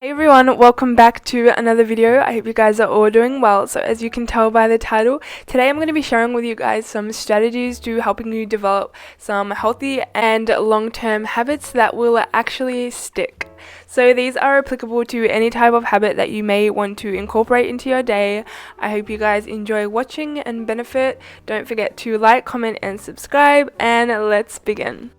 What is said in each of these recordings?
Hey everyone, welcome back to another video. I hope you guys are all doing well. So as you can tell by the title, today I'm going to be sharing with you guys some strategies to helping you develop some healthy and long-term habits that will actually stick. So these are applicable to any type of habit that you may want to incorporate into your day. I hope you guys enjoy watching and benefit. Don't forget to like, comment and subscribe, and let's begin.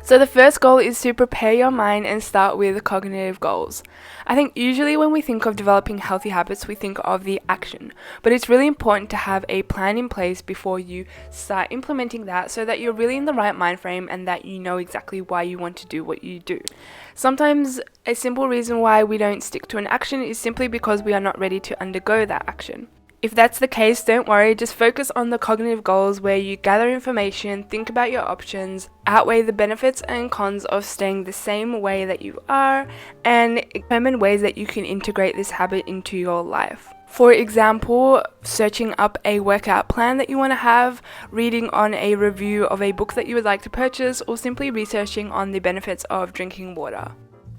So the first goal is to prepare your mind and start with cognitive goals. I think usually when we think of developing healthy habits, we think of the action, but it's really important to have a plan in place before you start implementing that so that you're really in the right mind frame and that you know exactly why you want to do what you do. Sometimes a simple reason why we don't stick to an action is simply because we are not ready to undergo that action. If that's the case, don't worry, just focus on the cognitive goals where you gather information, think about your options, outweigh the benefits and cons of staying the same way that you are, and determine ways that you can integrate this habit into your life. For example, searching up a workout plan that you want to have, reading on a review of a book that you would like to purchase, or simply researching on the benefits of drinking water.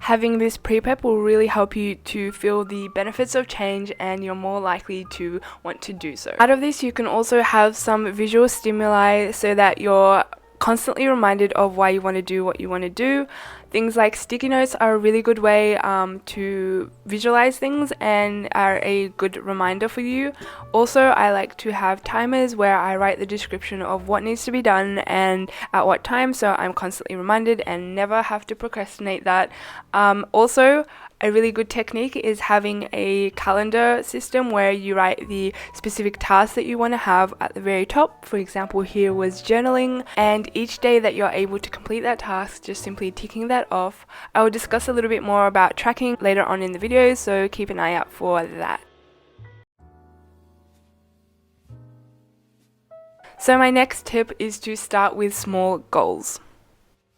Having this pre-prep will really help you to feel the benefits of change and you're more likely to want to do so. Out of this, you can also have some visual stimuli so that you're constantly reminded of why you want to do what you want to do. Things like sticky notes are a really good way to visualize things and are a good reminder for you. Also, I like to have timers where I write the description of what needs to be done and at what time, so I'm constantly reminded and never have to procrastinate that. Also, a really good technique is having a calendar system where you write the specific tasks that you want to have at the very top. For example, here was journaling, and each day that you're able to complete that task, just simply ticking that off. I will discuss a little bit more about tracking later on in the video, so keep an eye out for that. So my next tip is to start with small goals.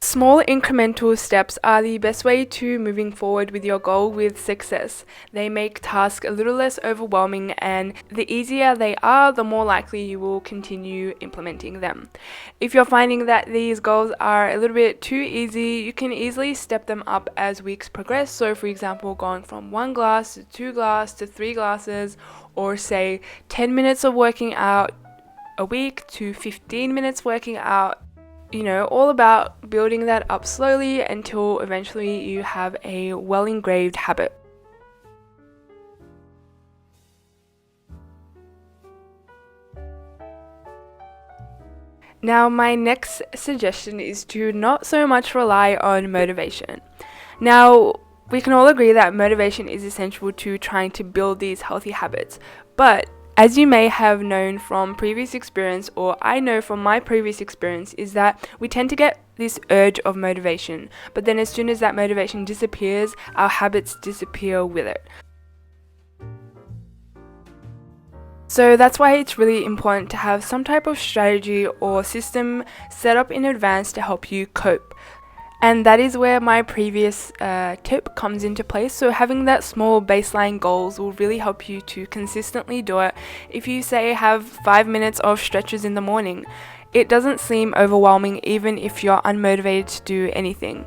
Small incremental steps are the best way to moving forward with your goal with success. They make tasks a little less overwhelming, and the easier they are, the more likely you will continue implementing them. If you're finding that these goals are a little bit too easy, you can easily step them up as weeks progress. So for example, going from 1 glass to 2 glasses to 3 glasses, or say 10 minutes of working out a week to 15 minutes working out. You know, all about building that up slowly until eventually you have a well-engraved habit. Now, my next suggestion is to not so much rely on motivation. Now, we can all agree that motivation is essential to trying to build these healthy habits, but as you may have known from previous experience, or I know from my previous experience, is that we tend to get this urge of motivation, but then as soon as that motivation disappears, our habits disappear with it. So that's why it's really important to have some type of strategy or system set up in advance to help you cope. And that is where my previous tip comes into place. So having that small baseline goals will really help you to consistently do it. If you say have 5 minutes of stretches in the morning, it doesn't seem overwhelming even if you're unmotivated to do anything.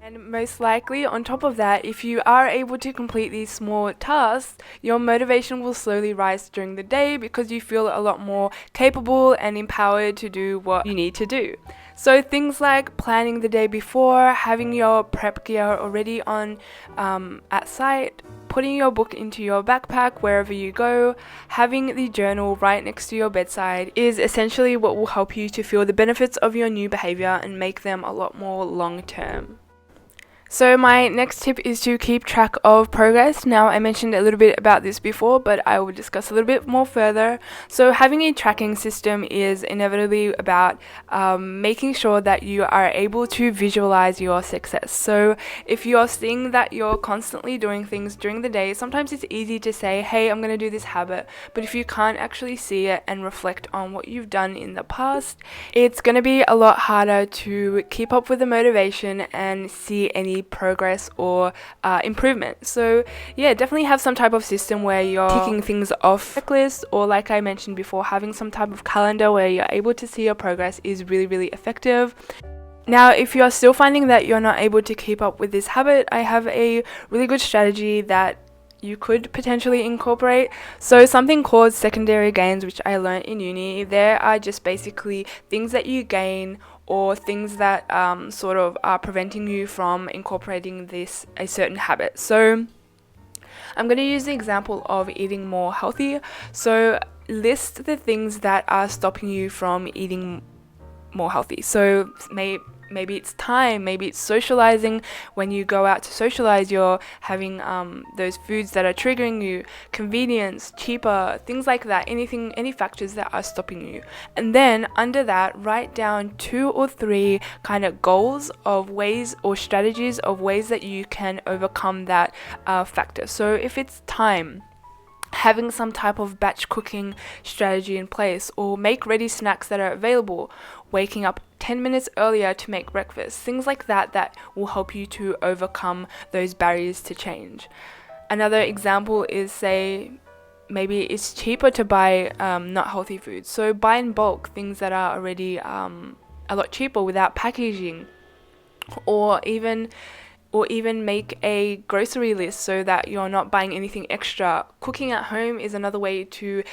And most likely, on top of that, if you are able to complete these small tasks, your motivation will slowly rise during the day because you feel a lot more capable and empowered to do what you need to do. So things like planning the day before, having your prep gear already on at site, putting your book into your backpack wherever you go, having the journal right next to your bedside is essentially what will help you to feel the benefits of your new behavior and make them a lot more long-term. So my next tip is to keep track of progress. Now, I mentioned a little bit about this before, but I will discuss a little bit more further. So having a tracking system is inevitably about making sure that you are able to visualize your success. So if you're seeing that you're constantly doing things during the day, sometimes it's easy to say, hey, I'm going to do this habit. But if you can't actually see it and reflect on what you've done in the past, it's going to be a lot harder to keep up with the motivation and see any progress or improvement. So yeah, definitely have some type of system where you're ticking things off checklist, or like I mentioned before, having some type of calendar where you're able to see your progress is really, really effective. Now, if you're still finding that you're not able to keep up with this habit, I have a really good strategy that you could potentially incorporate. So something called secondary gains, which I learned in uni, there are just basically things that you gain or things that sort of are preventing you from incorporating a certain habit. So I'm going to use the example of eating more healthy. So list the things that are stopping you from eating more healthy. So maybe it's time, maybe it's socializing. When you go out to socialize, you're having those foods that are triggering you, convenience, cheaper, things like that, any factors that are stopping you. And then under that, write down 2 or 3 kind of goals of ways or strategies of ways that you can overcome that factor. So if it's time, having some type of batch cooking strategy in place, or make ready snacks that are available, waking up 10 minutes earlier to make breakfast, things like that will help you to overcome those barriers to change. Another example is, say, maybe it's cheaper to buy not healthy foods, so buy in bulk things that are already a lot cheaper without packaging, or even make a grocery list so that you're not buying anything extra. Cooking at home is another way to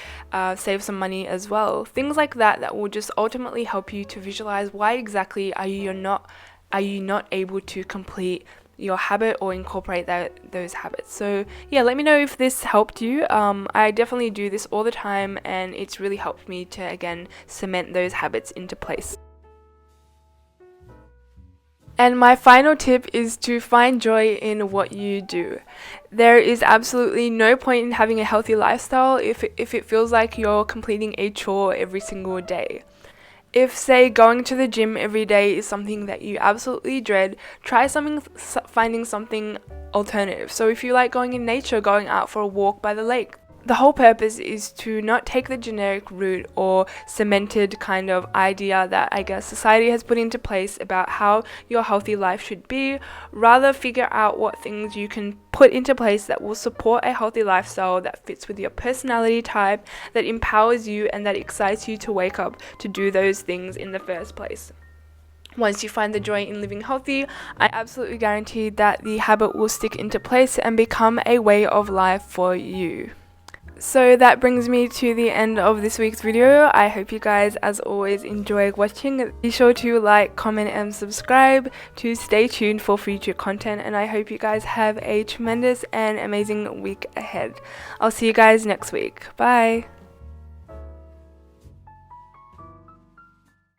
save some money as well. Things like that will just ultimately help you to visualize why exactly are you not able to complete your habit or incorporate those habits. So yeah, let me know if this helped you. I definitely do this all the time, and it's really helped me to, again, cement those habits into place. And my final tip is to find joy in what you do. There is absolutely no point in having a healthy lifestyle if it feels like you're completing a chore every single day. If, say, going to the gym every day is something that you absolutely dread, try finding something alternative. So if you like going in nature, going out for a walk by the lake. The whole purpose is to not take the generic route or cemented kind of idea that I guess society has put into place about how your healthy life should be. Rather, figure out what things you can put into place that will support a healthy lifestyle that fits with your personality type, that empowers you, and that excites you to wake up to do those things in the first place. Once you find the joy in living healthy, I absolutely guarantee that the habit will stick into place and become a way of life for you. So that brings me to the end of this week's video. I hope you guys, as always, enjoyed watching. Be sure to like, comment, and subscribe to stay tuned for future content, and I hope you guys have a tremendous and amazing week ahead. I'll see you guys next week. Bye!